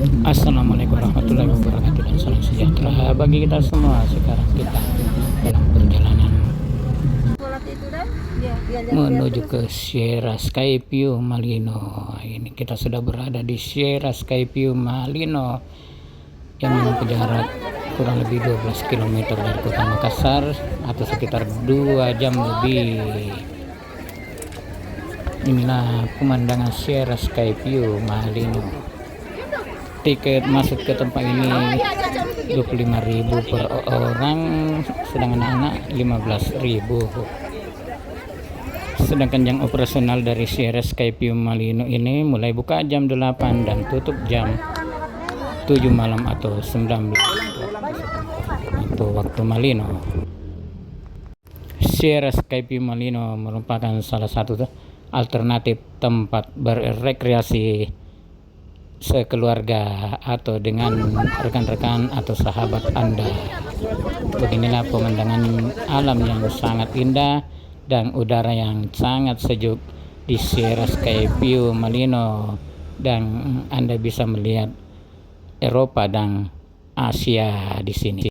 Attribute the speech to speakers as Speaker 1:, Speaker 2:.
Speaker 1: Assalamualaikum warahmatullahi wabarakatuh dan salam sejahtera bagi kita semua. Sekarang kita dalam perjalanan menuju ke Sierra Skyview Malino. Ini kita sudah berada di Sierra Skyview Malino yang menempuh jarak kurang lebih 12 km dari kota Makassar atau sekitar 2 jam lebih. Inilah pemandangan Sierra Skyview Malino. Tiket masuk ke tempat ini 25.000 per orang, sedangkan anak 15.000. Sedangkan yang operasional dari Sierra Skyview Malino ini mulai buka jam 8 dan tutup jam 7 malam atau 19 itu waktu Malino. Sierra Skyview Malino merupakan salah satu alternatif tempat berrekreasi sekeluarga atau dengan rekan-rekan atau sahabat Anda. Beginilah pemandangan alam yang sangat indah dan udara yang sangat sejuk di Sierra Skyview Malino, dan Anda bisa melihat Eropa dan Asia di sini.